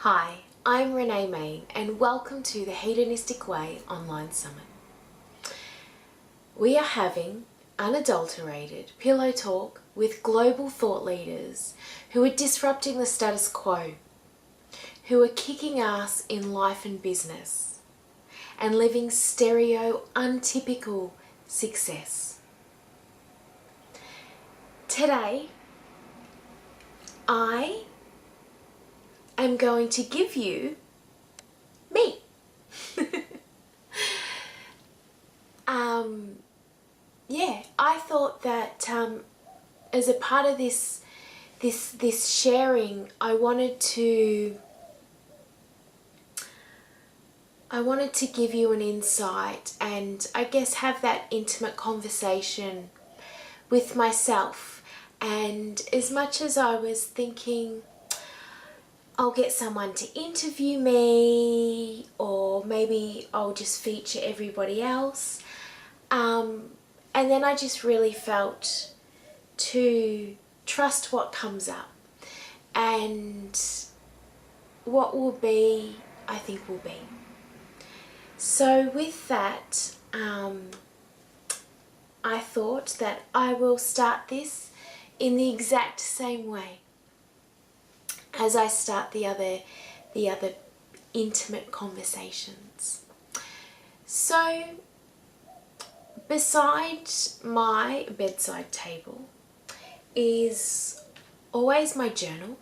Hi, I'm Renee Mayne and welcome to the Hedonistic Way online summit. We are having unadulterated pillow talk with global thought leaders who are disrupting the status quo, who are kicking ass in life and business, and living stereo untypical success. Today, I am going to give you me. I thought that as a part of this sharing, I wanted to give you an insight and I guess have that intimate conversation with myself. And as much as I was thinking I'll get someone to interview me, or maybe I'll just feature everybody else. And then I just really felt to trust what comes up, and what will be, I think will be. So with that, I thought that I will start this in the exact same way as I start the other intimate conversations. So beside my bedside table is always my journal.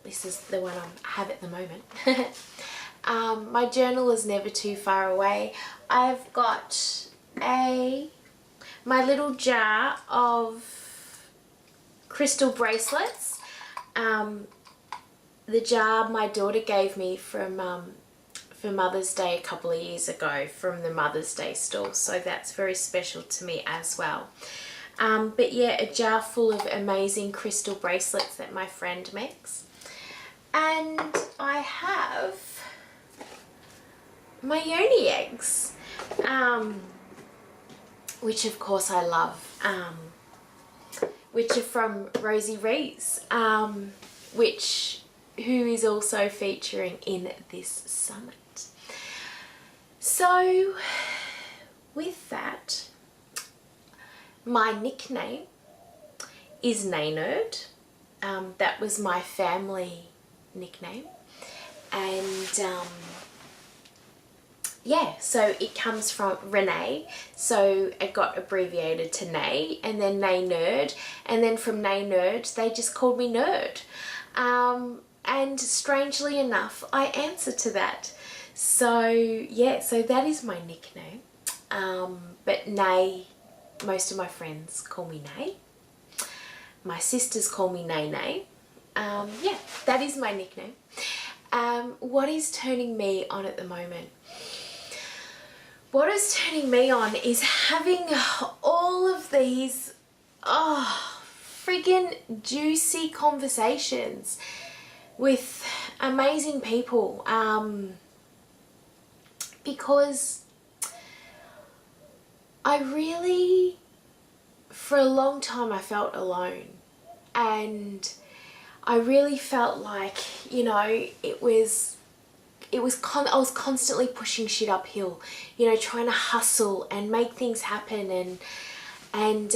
This is the one I have at the moment. My journal is never too far away. I've got my little jar of crystal bracelets. The jar my daughter gave me for Mother's Day a couple of years ago from the Mother's Day store, so that's very special to me as well. But yeah, a jar full of amazing crystal bracelets that my friend makes. And I have my yoni eggs, which of course I love, which are from Rosie Rees, who is also featuring in this summit. So with that, my nickname is Naynerd. That was my family nickname, and so it comes from Renee, so it got abbreviated to Nay, and then Naynerd, and then from Naynerd they just called me Nerd, and strangely enough I answer to that. So yeah, so that is my nickname, but Nay, most of my friends call me Nay. My sisters call me Nay Nay. Yeah, that is my nickname. What is turning me on at the moment? What is turning me on is having all of these friggin' juicy conversations with amazing people, because I really, for a long time I felt alone, and I really felt like, you know, I was constantly pushing shit uphill, you know, trying to hustle and make things happen, and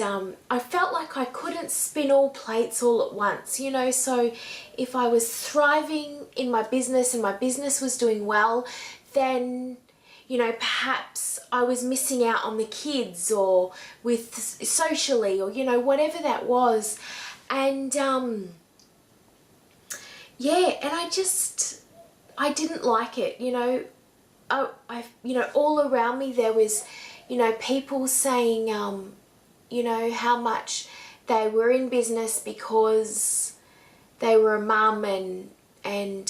I felt like I couldn't spin all plates all at once, you know. So if I was thriving in my business and my business was doing well, then, you know, perhaps I was missing out on the kids or with socially, or, you know, whatever that was. And yeah, and I didn't like it, you know. You know, all around me there was, you know, people saying, you know, how much they were in business because they were a mum, and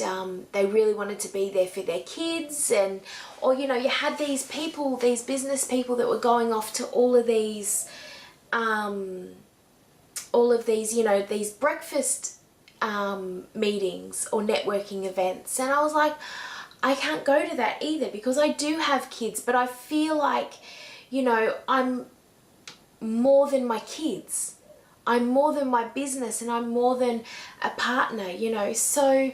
they really wanted to be there for their kids, and, or, you know, you had these people, these business people that were going off to all of these, you know, these breakfast meetings or networking events, and I was like, I can't go to that either because I do have kids, but I feel like, you know, I'm more than my kids. I'm more than my business, and I'm more than a partner, you know. So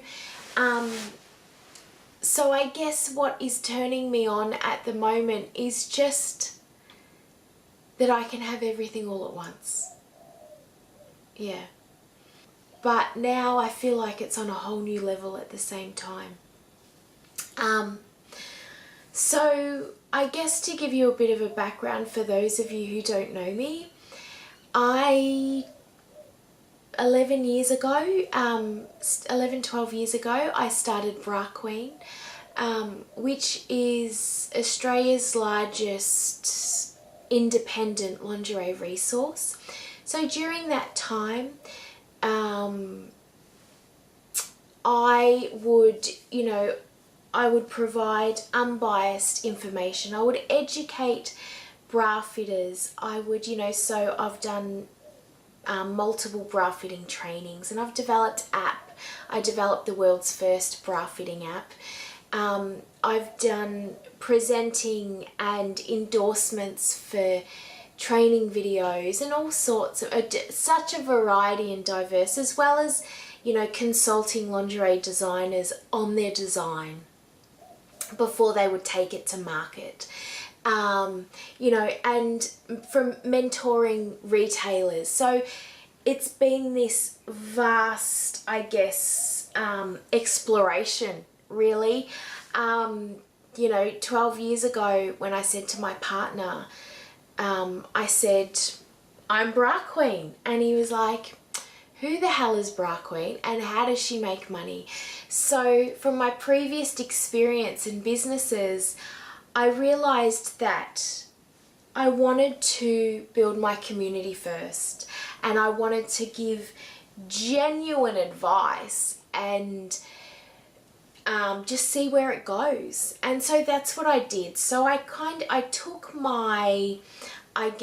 I guess what is turning me on at the moment is just that I can have everything all at once. Yeah. But now I feel like it's on a whole new level at the same time. So I guess to give you a bit of a background for those of you who don't know me, 11 years ago, 12 years ago, I started Bra Queen, which is Australia's largest independent lingerie resource. So during that time, I would provide unbiased information. I would educate bra fitters. I would, so I've done multiple bra fitting trainings, and I've developed app. I developed the world's first bra fitting app. I've done presenting and endorsements for training videos and all sorts of, such a variety and diverse, as well as, consulting lingerie designers on their design before they would take it to market. And from mentoring retailers. So it's been this vast, I guess, exploration, really. 12 years ago when I said to my partner, I said, I'm Bra Queen. And he was like, who the hell is Bra Queen and how does she make money? So from my previous experience in businesses, I realized that I wanted to build my community first, and I wanted to give genuine advice and just see where it goes. And so that's what I did. So I took my, back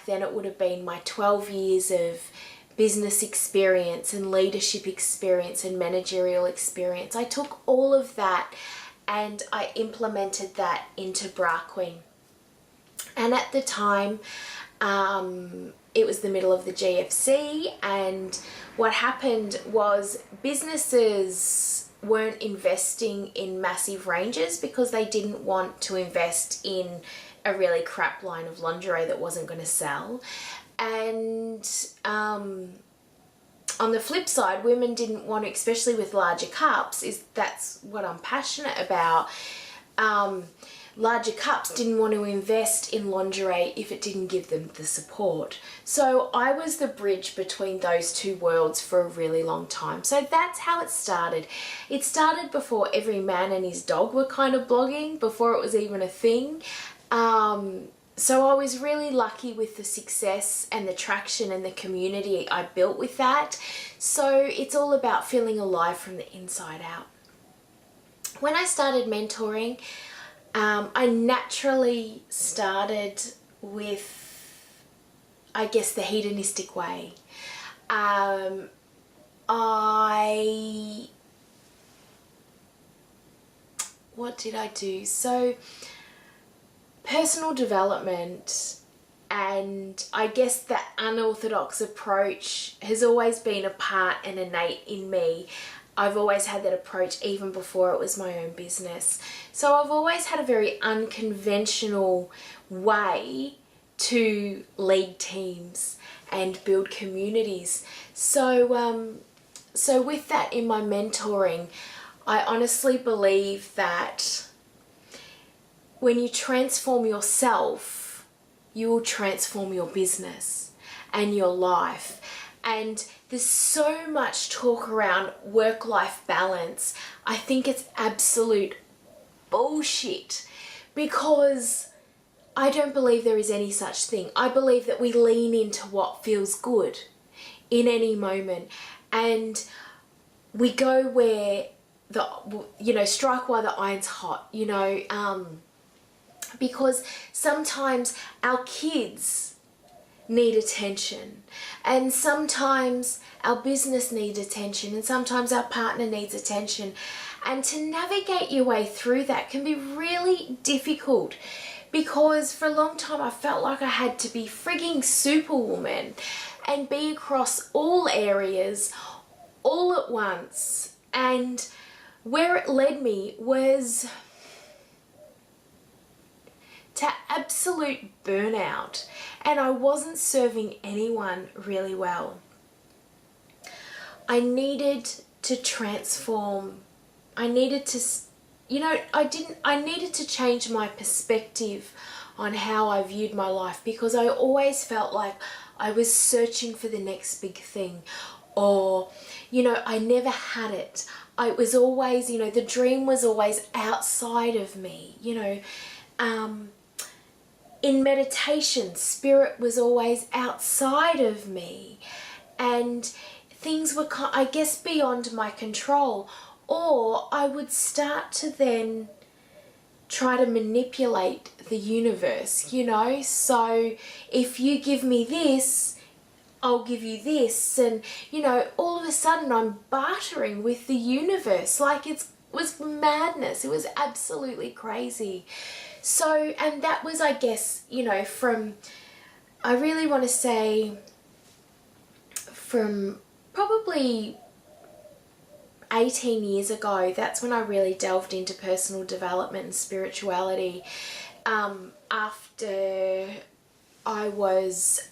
then it would have been my 12 years of business experience and leadership experience and managerial experience. I took all of that and I implemented that into Bra Queen. And at the time, it was the middle of the GFC, and what happened was businesses weren't investing in massive ranges because they didn't want to invest in a really crap line of lingerie that wasn't going to sell. And on the flip side, women didn't want to, especially with larger cups, that's what I'm passionate about. Larger cups didn't want to invest in lingerie if it didn't give them the support. So I was the bridge between those two worlds for a really long time. So that's how it started. It started before every man and his dog were kind of blogging, before it was even a thing. So I was really lucky with the success and the traction and the community I built with that. So it's all about feeling alive from the inside out. When I started mentoring, I naturally started with, I guess, the Hedonistic Way. What did I do? So personal development, and I guess that unorthodox approach has always been a part and innate in me. I've always had that approach even before it was my own business. So I've always had a very unconventional way to lead teams and build communities. So with that in my mentoring, I honestly believe that when you transform yourself, you will transform your business and your life. And there's so much talk around work-life balance. I think it's absolute bullshit, because I don't believe there is any such thing. I believe that we lean into what feels good in any moment, and we go where strike while the iron's hot, because sometimes our kids need attention, and sometimes our business needs attention, and sometimes our partner needs attention. And to navigate your way through that can be really difficult, because for a long time I felt like I had to be frigging superwoman and be across all areas all at once. And where it led me was to absolute burnout, and I wasn't serving anyone really well. I needed to transform. I needed to, I needed to change my perspective on how I viewed my life, because I always felt like I was searching for the next big thing, or, I never had it. I was always, the dream was always outside of me, in meditation, spirit was always outside of me, and things were, I guess, beyond my control. Or I would start to then try to manipulate the universe, So if you give me this, I'll give you this. And, all of a sudden I'm bartering with the universe. Like, it was madness. It was absolutely crazy. So, and that was, I guess, I really want to say from probably 18 years ago, that's when I really delved into personal development and spirituality. After I was,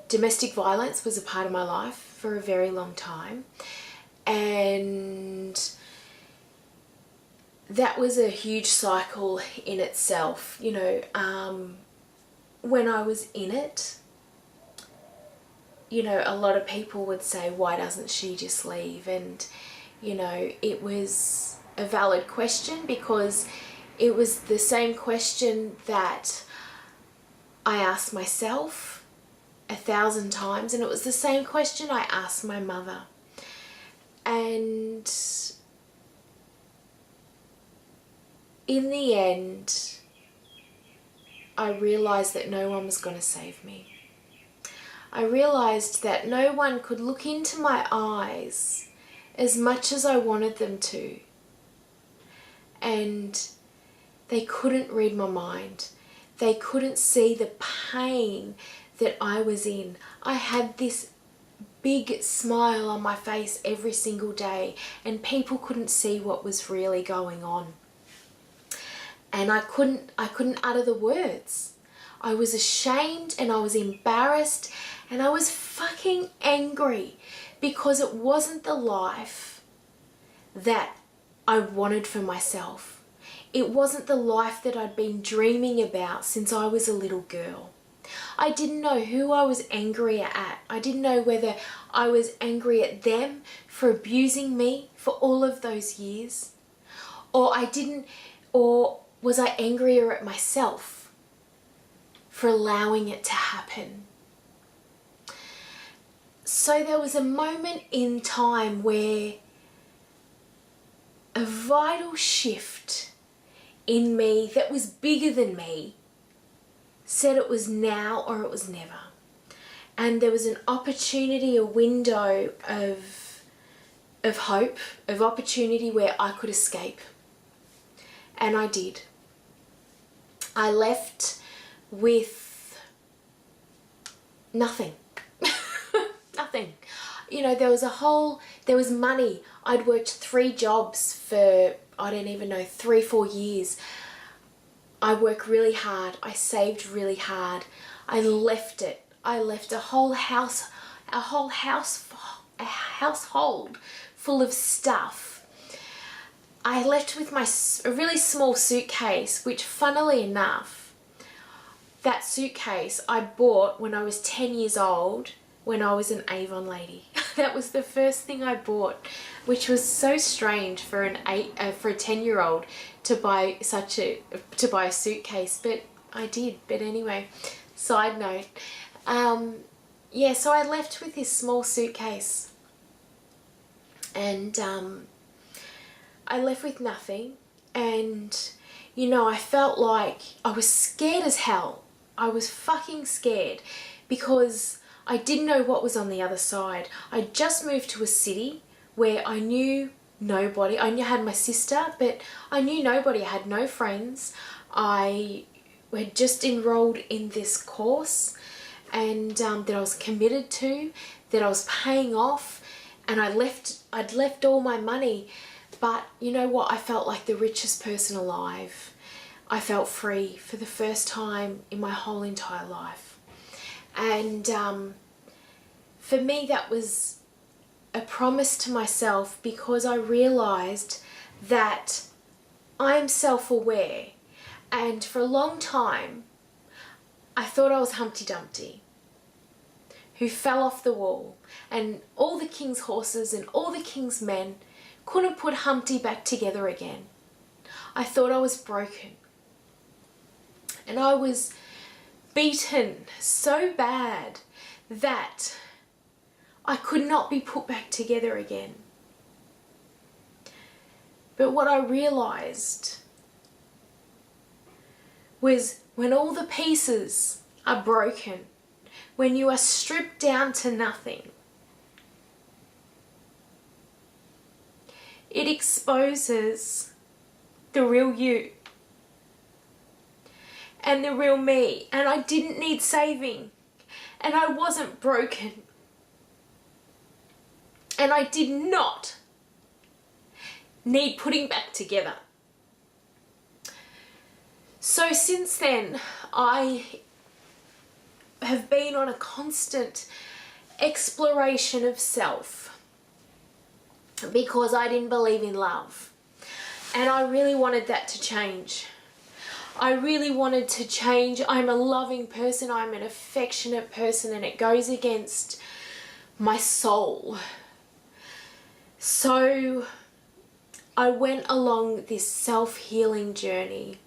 domestic violence was a part of my life for a very long time. And that was a huge cycle in itself, when I was in it. A lot of people would say, why doesn't she just leave? And, it was a valid question, because it was the same question that I asked myself 1,000 times, and it was the same question I asked my mother. And in the end, I realised that no one was going to save me. I realised that no one could look into my eyes as much as I wanted them to. And they couldn't read my mind. They couldn't see the pain that I was in. I had this big smile on my face every single day, and people couldn't see what was really going on. And I couldn't utter the words. I was ashamed, and I was embarrassed, and I was fucking angry, because it wasn't the life that I wanted for myself. It wasn't the life that I'd been dreaming about since I was a little girl. I didn't know who I was angry at. I didn't know whether I was angry at them for abusing me for all of those years, or was I angrier at myself for allowing it to happen. So there was a moment in time where a vital shift in me that was bigger than me said it was now or it was never. And there was an opportunity, a window of hope, of opportunity where I could escape. And I did. I left with nothing. Nothing. There was money. I'd worked 3 jobs for, I don't even know, 3-4 years. I worked really hard. I saved really hard. I left it. I left a household full of stuff. I left with a really small suitcase, which, funnily enough, that suitcase I bought when I was 10 years old, when I was an Avon lady. That was the first thing I bought, which was so strange for a 10-year-old to buy a suitcase, but I did. But anyway, side note. So I left with this small suitcase, and I left with nothing, and I felt like I was scared as hell. I was fucking scared, because I didn't know what was on the other side. I just moved to a city where I knew nobody. I had my sister, but I knew nobody. I had no friends. I had just enrolled in this course, and that I was committed to, that I was paying off, and I'd left all my money. But you know what? I felt like the richest person alive. I felt free for the first time in my whole entire life. And for me, that was a promise to myself, because I realized that I am self-aware. And for a long time, I thought I was Humpty Dumpty, who fell off the wall, and all the king's horses and all the king's men couldn't put Humpty back together again. I thought I was broken. And I was beaten so bad that I could not be put back together again. But what I realized was, when all the pieces are broken, when you are stripped down to nothing, it exposes the real you and the real me. And I didn't need saving, and I wasn't broken, and I did not need putting back together. So since then, I have been on a constant exploration of self, because I didn't believe in love, and I really wanted that to change. I really wanted to change. I'm a loving person, I'm an affectionate person, and it goes against my soul. So I went along this self-healing journey,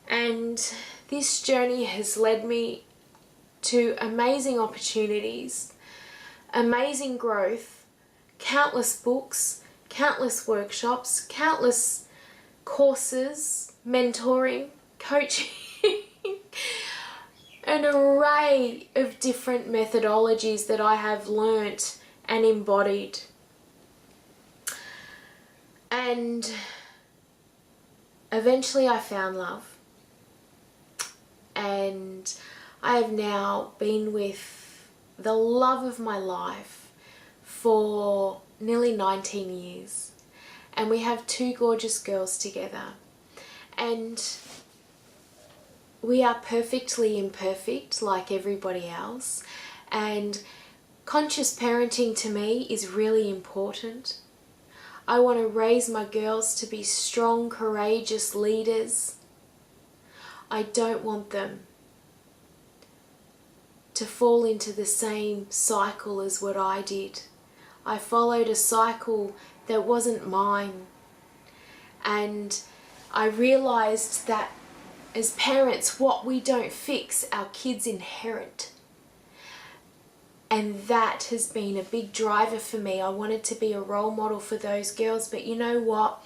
and this journey has led me to amazing opportunities, amazing growth, countless books, countless workshops, countless courses, mentoring, coaching, an array of different methodologies that I have learnt and embodied. And eventually I found love. And I have now been with the love of my life for nearly 19 years. And we have 2 gorgeous girls together. And we are perfectly imperfect, like everybody else. And conscious parenting to me is really important. I want to raise my girls to be strong, courageous leaders. I don't want them to fall into the same cycle as what I did. I followed a cycle that wasn't mine. And I realized that as parents, what we don't fix, our kids inherit. And that has been a big driver for me. I wanted to be a role model for those girls, but you know what?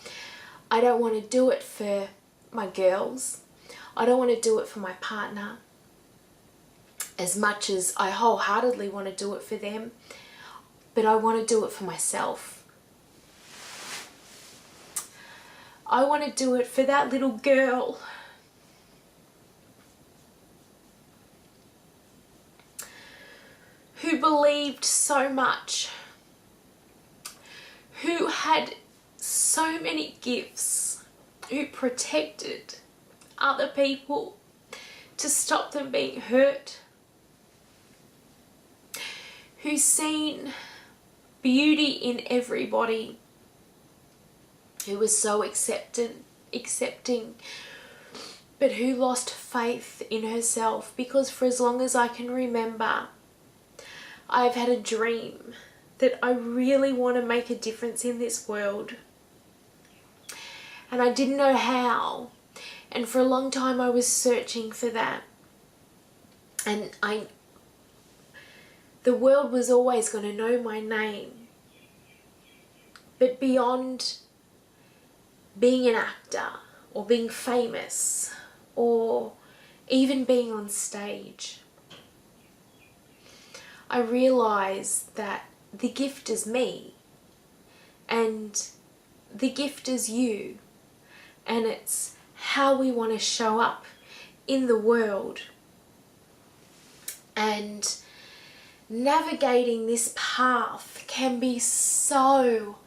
I don't want to do it for my girls. I don't want to do it for my partner as much as I wholeheartedly want to do it for them, but I want to do it for myself. I want to do it for that little girl who believed so much, who had so many gifts, who protected other people to stop them being hurt, who's seen beauty in everybody, who was so accepting, but who lost faith in herself. Because for as long as I can remember, I've had a dream that I really want to make a difference in this world, and I didn't know how. And for a long time I was searching for that. And the world was always going to know my name. But beyond being an actor or being famous or even being on stage, I realised that the gift is me, and the gift is you, and it's how we want to show up in the world. And navigating this path can be so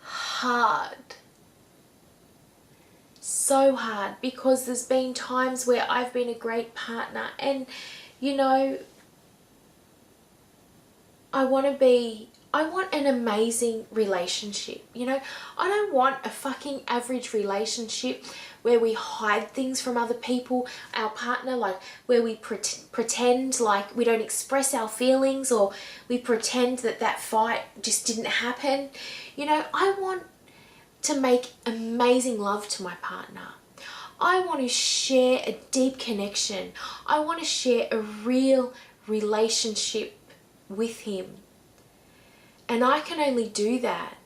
hard. So hard, because there's been times where I've been a great partner and, you know, I want an amazing relationship, you know. I don't want a fucking average relationship where we hide things from other people, our partner, like where we pretend like we don't express our feelings, or we pretend that fight just didn't happen. You know, I want to make amazing love to my partner. I want to share a deep connection. I want to share a real relationship with him. And I can only do that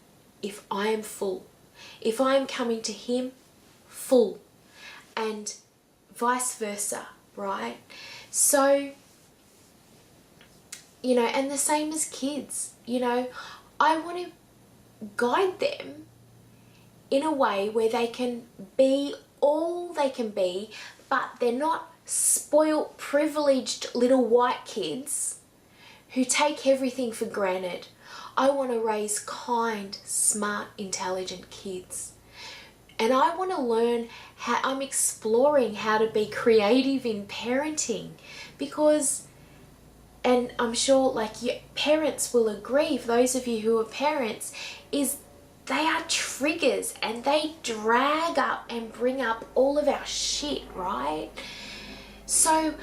if I am full. If I am coming to him full, and vice versa, right? So, you know, and the same as kids, you know, I want to guide them in a way where they can be all they can be, but they're not spoiled, privileged little white kids who take everything for granted. I want to raise kind, smart, intelligent kids. And I want to learn how, I'm exploring how to be creative in parenting, because, and I'm sure like your parents will agree, for those of you who are parents, is they are triggers and they drag up and bring up all of our shit, right? So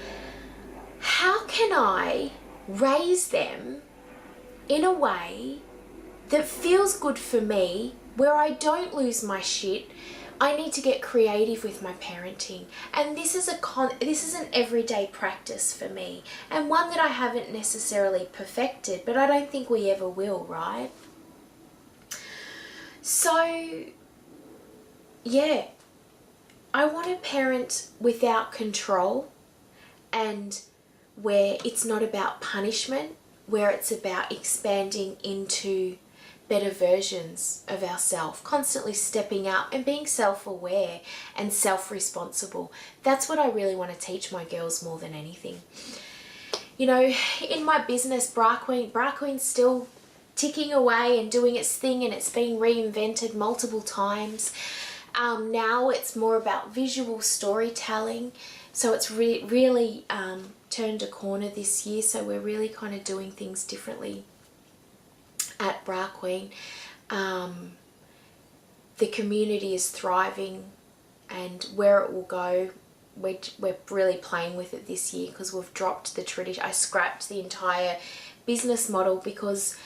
how can I raise them in a way that feels good for me, where I don't lose my shit? I need to get creative with my parenting, and this is an everyday practice for me, and one that I haven't necessarily perfected, but I don't think we ever will, right? So yeah, I want to parent without control, and where it's not about punishment, where it's about expanding into better versions of ourselves, constantly stepping up and being self-aware and self-responsible. That's what I really want to teach my girls more than anything. You know, in my business, Bra Queen's still ticking away and doing its thing, and it's been reinvented multiple times. Now it's more about visual storytelling, so it's really turned a corner this year, so we're really kind of doing things differently at Bra Queen. The community is thriving, and where it will go, we're really playing with it this year, because we've dropped the tradition. I scrapped the entire business model, because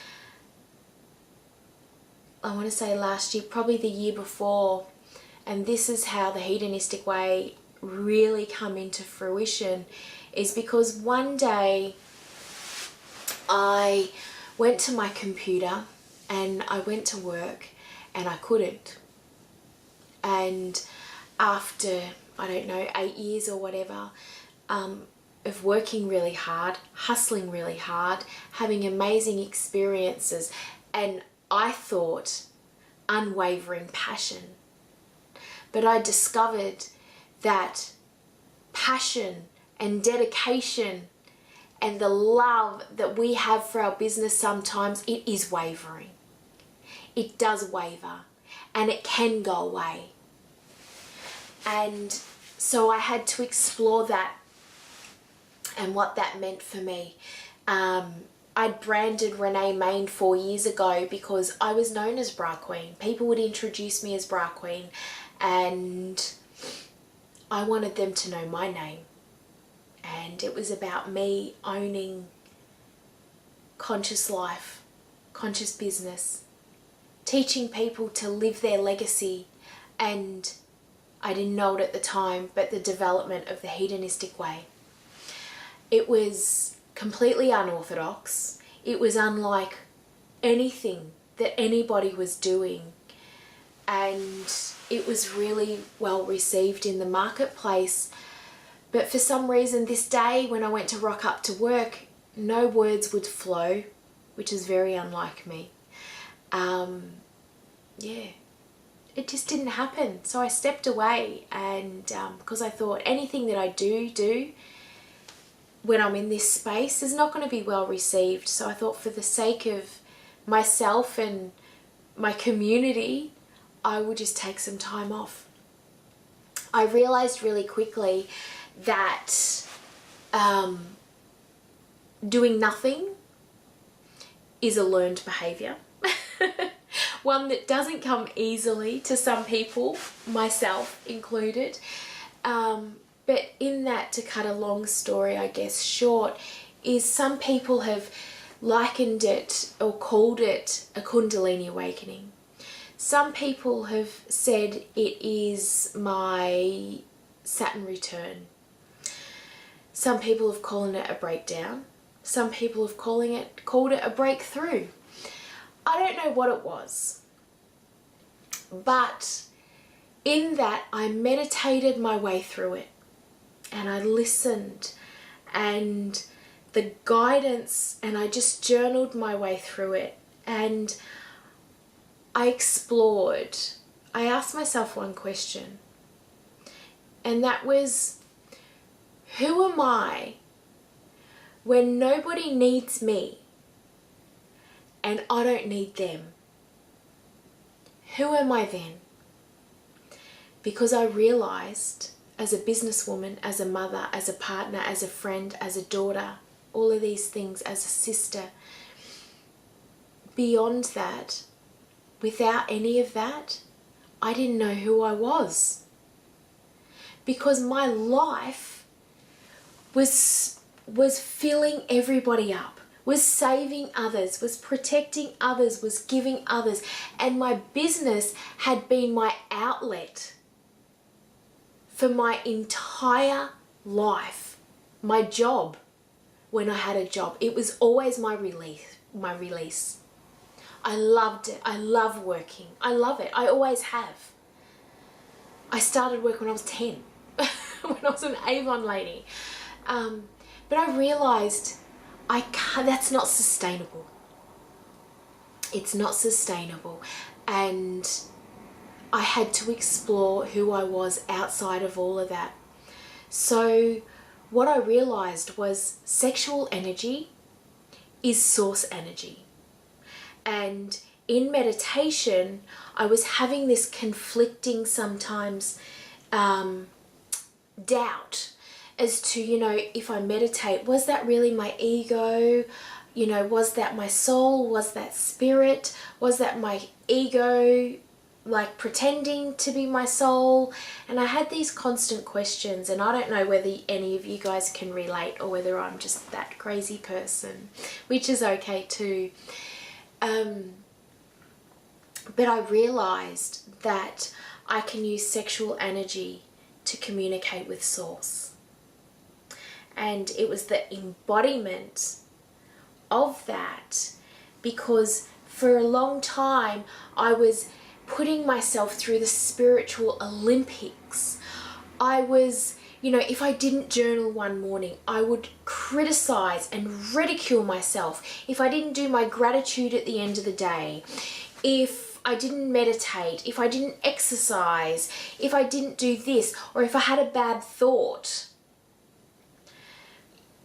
I want to say last year, probably the year before, and this is how the Hedonistic Way really come into fruition, is because one day I went to my computer and I went to work and I couldn't. And after, I don't know, 8 years or whatever, of working really hard, hustling really hard, having amazing experiences, and I thought unwavering passion. But I discovered that passion and dedication and the love that we have for our business, sometimes it is wavering. It does waver, and it can go away. And so I had to explore that and what that meant for me. I'd branded Renee Mayne 4 years ago because I was known as Bra Queen. People would introduce me as Bra Queen, and I wanted them to know my name. And it was about me owning conscious life, conscious business, teaching people to live their legacy, and I didn't know it at the time, but the development of the Hedonistic Way. It was completely unorthodox. It was unlike anything that anybody was doing, and it was really well received in the marketplace. But for some reason this day, when I went to rock up to work, no words would flow, which is very unlike me. Yeah, it just didn't happen. So I stepped away, and because I thought anything that I do when I'm in this space is not going to be well received. So I thought, for the sake of myself and my community, I would just take some time off. I realized really quickly that doing nothing is a learned behavior. One that doesn't come easily to some people, myself included. But in that, to cut a long story, I guess, short, is some people have likened it or called it a Kundalini awakening. Some people have said it is my Saturn return. Some people have called it a breakdown. Some people have called it a breakthrough. I don't know what it was. But in that, I meditated my way through it. And I listened, and the guidance, and I just journaled my way through it, and I explored. I asked myself one question, and that was, who am I when nobody needs me and I don't need them? Who am I then? Because I realized, as a businesswoman, as a mother, as a partner, as a friend, as a daughter, all of these things, as a sister, beyond that, without any of that, I didn't know who I was. Because my life was filling everybody up, was saving others, was protecting others, was giving others, and my business had been my outlet for my entire life. My job, when I had a job, it was always my release. I loved it. I love working. I love it. I always have. I started work when I was 10, when I was an Avon lady. But I realized that's not sustainable. It's not sustainable. And I had to explore who I was outside of all of that. So what I realized was sexual energy is source energy. And in meditation, I was having this conflicting sometimes doubt as to, if I meditate, was that really my ego? Was that my soul? Was that spirit? Was that my ego, like pretending to be my soul? And I had these constant questions, and I don't know whether any of you guys can relate or whether I'm just that crazy person, which is okay too. But I realized that I can use sexual energy to communicate with source. And it was the embodiment of that, because for a long time I was putting myself through the spiritual Olympics. I was, if I didn't journal one morning, I would criticize and ridicule myself. If I didn't do my gratitude at the end of the day, if I didn't meditate, if I didn't exercise, if I didn't do this, or if I had a bad thought,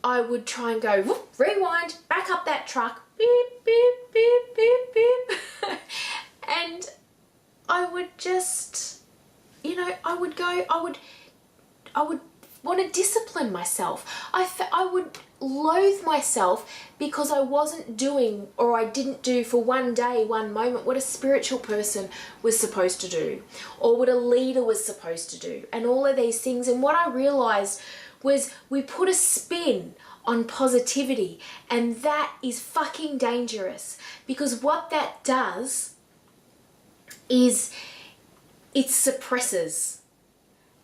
I would try and go, whoop, rewind, back up that truck, beep, beep, beep, beep, beep. And I would just, I would want to discipline myself. I would loathe myself because I wasn't doing, or I didn't do for one day, one moment, what a spiritual person was supposed to do, or what a leader was supposed to do, and all of these things. And what I realized was we put a spin on positivity, and that is fucking dangerous, because what that does is it suppresses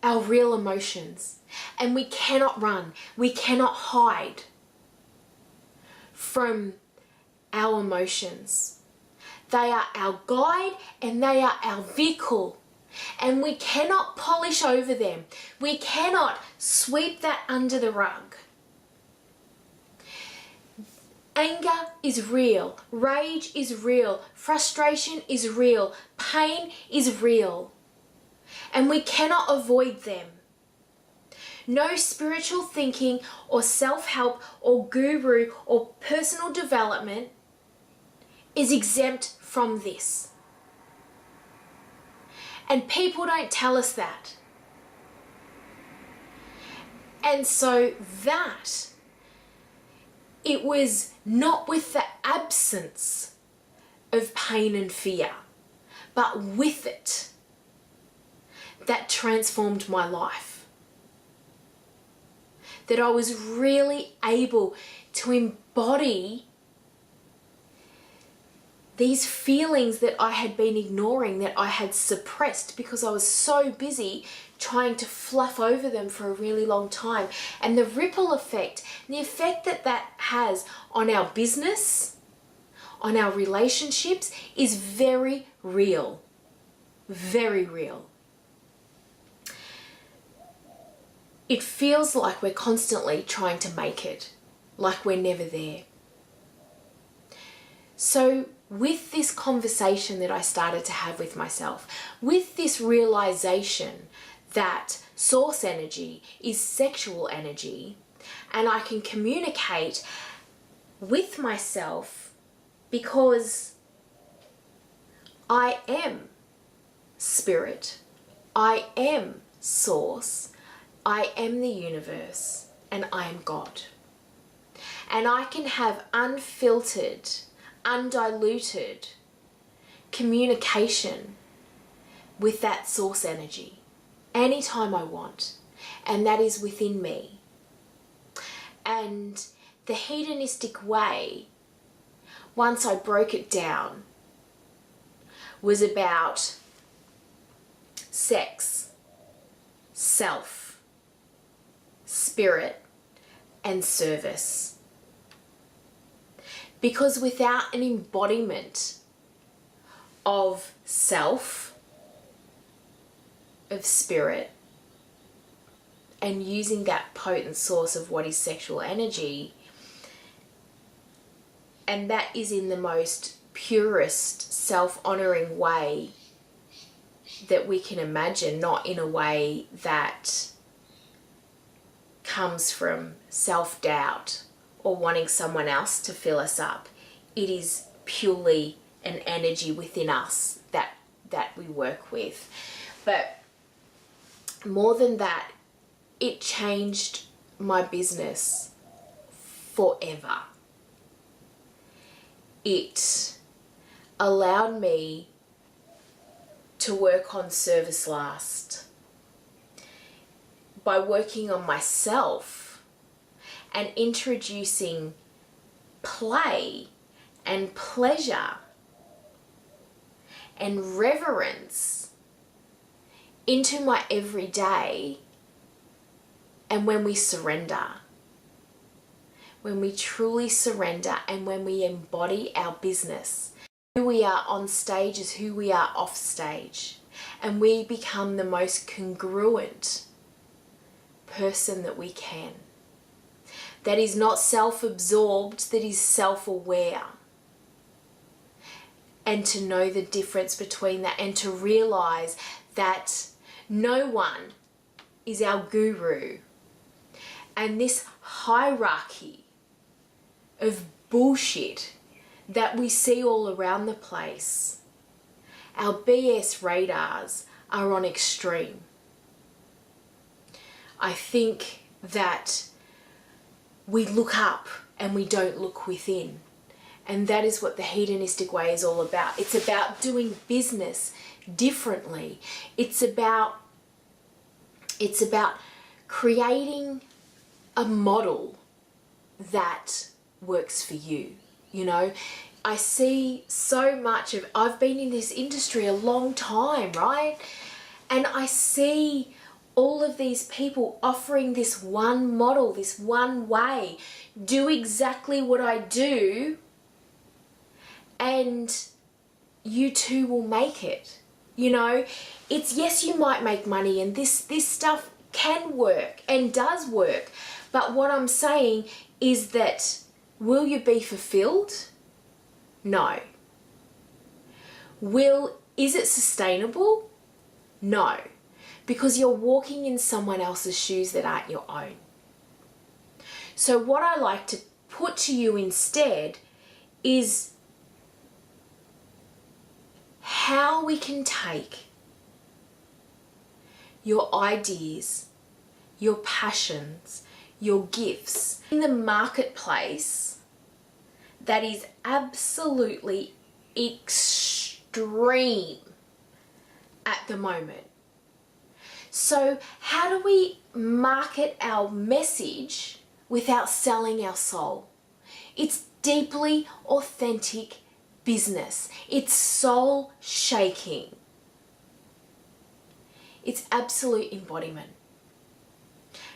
our real emotions, and we cannot run, we cannot hide from our emotions. They are our guide and they are our vehicle, and we cannot polish over them. We cannot sweep that under the rug. Anger is real. Rage is real. Frustration is real. Pain is real. And we cannot avoid them. No spiritual thinking or self-help or guru or personal development is exempt from this. And people don't tell us that. And so that, it was not with the absence of pain and fear, but with it, that transformed my life. That I was really able to embody these feelings that I had been ignoring, that I had suppressed because I was so busy trying to fluff over them for a really long time. And the ripple effect, the effect that that has on our business, on our relationships, is very real. Very real. It feels like we're constantly trying to make it, like we're never there. So with this conversation that I started to have with myself, with this realization that source energy is sexual energy, and I can communicate with myself because I am spirit, I am source, I am the universe, and I am God. And I can have unfiltered, undiluted communication with that source energy anytime I want, and that is within me. And the hedonistic way, once I broke it down, was about sex, self, spirit, and service. Because without an embodiment of self, of spirit, and using that potent source of what is sexual energy, and that is in the most purest, self-honoring way that we can imagine, not in a way that comes from self-doubt or wanting someone else to fill us up. It is purely an energy within us that we work with. But more than that, it changed my business forever. It allowed me to work on service last by working on myself and introducing play and pleasure and reverence into my everyday. And when we surrender, when we truly surrender, and when we embody our business, who we are on stage is who we are off stage, and we become the most congruent person that we can. That is not self-absorbed, that is self-aware. And to know the difference between that, and to realize that no one is our guru. And this hierarchy of bullshit that we see all around the place, our BS radars are on extreme. I think that we look up and we don't look within. And that is what the hedonistic way is all about. It's about doing business differently. It's about creating a model that works for you. You know, I see so much of, I've been in this industry a long time, right? And I see all of these people offering this one model, this one way. Do exactly what I do and you too will make it. You know, it's, yes, you might make money, and this stuff can work and does work. But what I'm saying is that Will you be fulfilled? No. Is it sustainable? No. Because you're walking in someone else's shoes that aren't your own. So what I like to put to you instead is how we can take your ideas, your passions, your gifts in the marketplace that is absolutely extreme at the moment. So how do we market our message without selling our soul? It's deeply authentic business. It's soul shaking. It's absolute embodiment.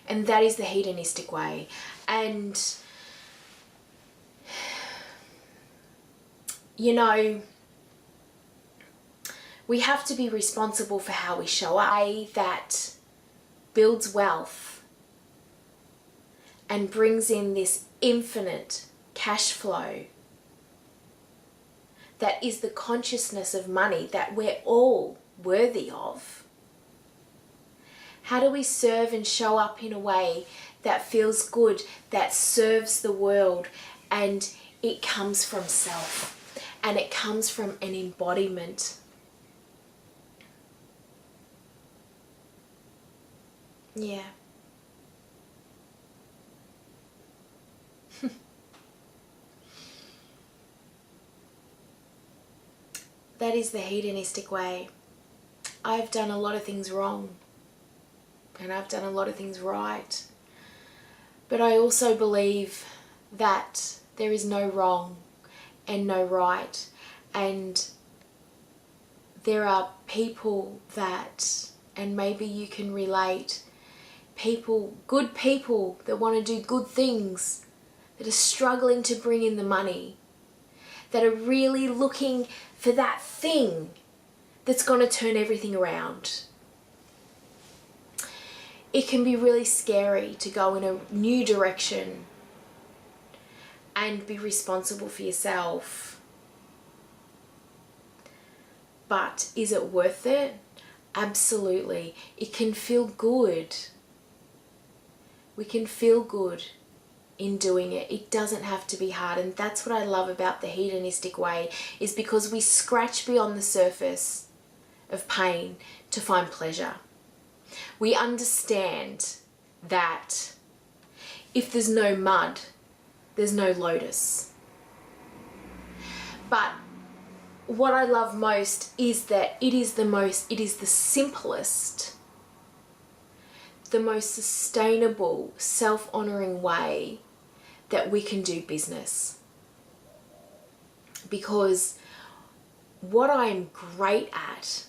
And that is the hedonistic way. And, you know, we have to be responsible for how we show up. A way that builds wealth and brings in this infinite cash flow that is the consciousness of money that we're all worthy of. How do we serve and show up in a way that feels good, that serves the world, and it comes from self, and it comes from an embodiment? Yeah. That is the hedonistic way. I've done a lot of things wrong, and I've done a lot of things right. But I also believe that there is no wrong and no right. And there are people that, and maybe you can relate, good people that want to do good things, that are struggling to bring in the money, that are really looking for that thing that's going to turn everything around. It can be really scary to go in a new direction and be responsible for yourself. But is it worth it? Absolutely. It can feel good. We can feel good in doing it. It doesn't have to be hard. And that's what I love about the hedonistic way, is because we scratch beyond the surface of pain to find pleasure. We understand that if there's no mud, there's no lotus. But what I love most is that it is the simplest, the most sustainable, self-honoring way that we can do business. Because what I'm great at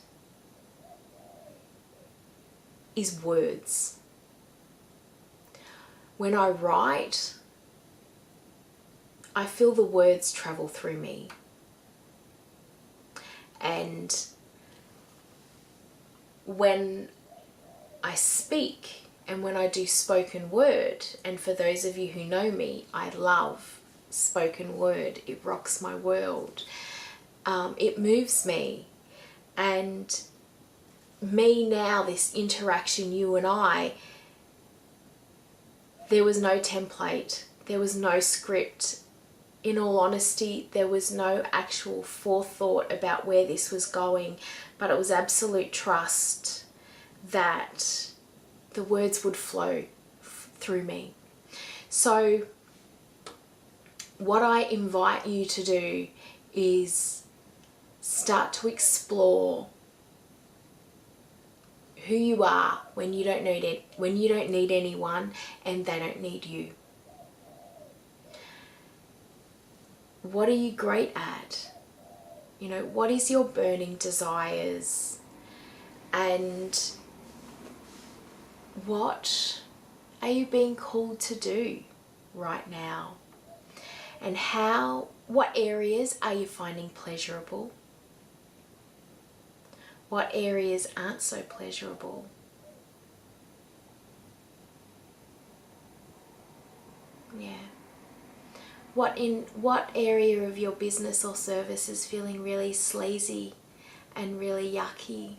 is words. When I write, I feel the words travel through me. And when I speak and when I do spoken word, and for those of you who know me, I love spoken word. It rocks my world. It moves me. And me now, this interaction, you and I, there was no template. There was no script. In all honesty, there was no actual forethought about where this was going, but it was absolute trust that the words would flow through me. So what I invite you to do is start to explore who you are when you don't need it, when you don't need anyone and they don't need you. What are you great at? You know, what is your burning desires? And what are you being called to do right now? And what areas are you finding pleasurable? What areas aren't so pleasurable? Yeah. what area of your business or service is feeling really sleazy and really yucky?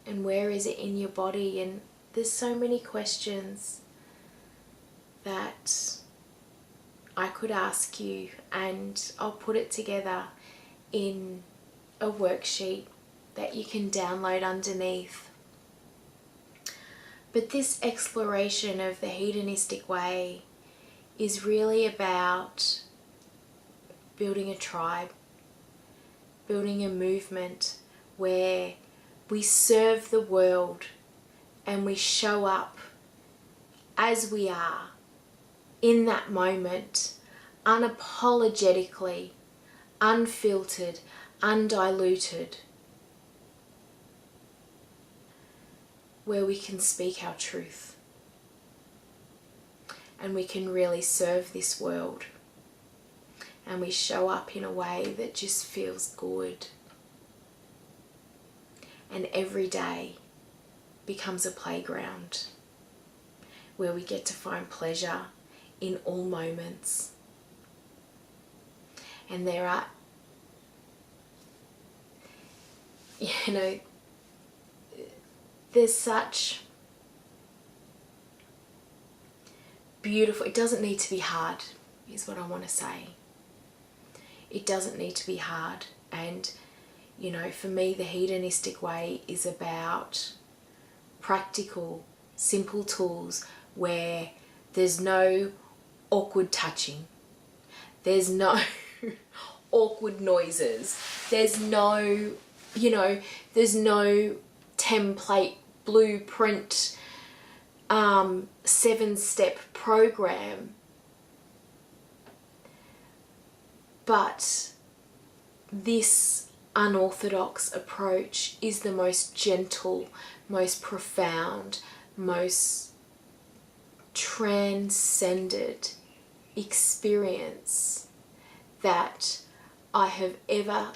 And where is it in your body? And there's so many questions that I could ask you, and I'll put it together in a worksheet that you can download underneath. But this exploration of the hedonistic way is really about building a tribe, building a movement where we serve the world and we show up as we are in that moment, unapologetically, unfiltered, undiluted, where we can speak our truth and we can really serve this world, and we show up in a way that just feels good, and every day becomes a playground where we get to find pleasure in all moments. And there are, there's such beautiful, it doesn't need to be hard, is what I want to say. It doesn't need to be hard. And, for me, the hedonistic way is about practical, simple tools where there's no awkward touching, there's no awkward noises, there's no, there's no template, blueprint, 7-step program. But this unorthodox approach is the most gentle, most profound, most transcended experience that I have ever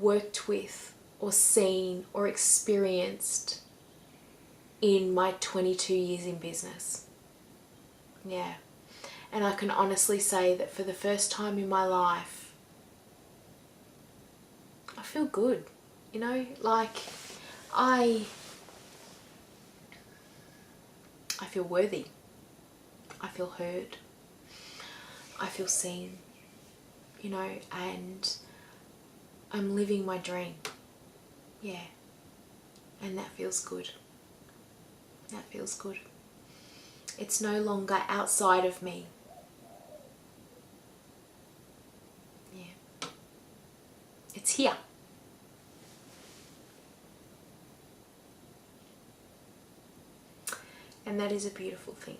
worked with or seen or experienced in my 22 years in business. Yeah. And I can honestly say that for the first time in my life, I feel good. I feel worthy. I feel heard. I feel seen, and I'm living my dream. Yeah. And that feels good. That feels good. It's no longer outside of me. Yeah. It's here. And that is a beautiful thing.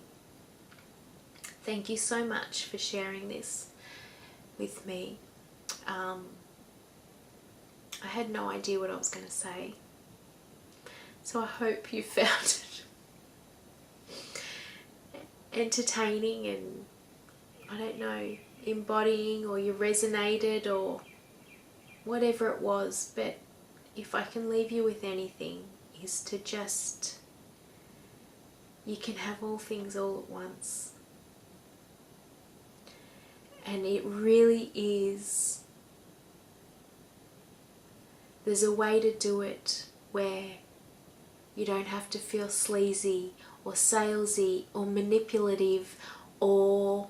Thank you so much for sharing this with me. I had no idea what I was going to say. So I hope you found it entertaining and, I don't know, embodying, or you resonated, or whatever it was. But if I can leave you with anything, is to just, you can have all things all at once. And it really is, there's a way to do it where you don't have to feel sleazy or salesy or manipulative, or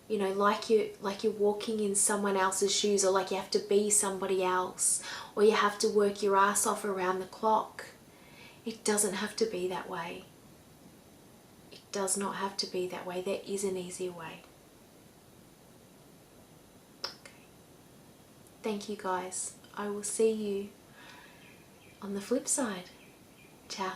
like you're walking in someone else's shoes, or like you have to be somebody else, or you have to work your ass off around the clock. It doesn't have to be that way. It does not have to be that way. There is an easier way. Thank you guys. I will see you on the flip side. Ciao.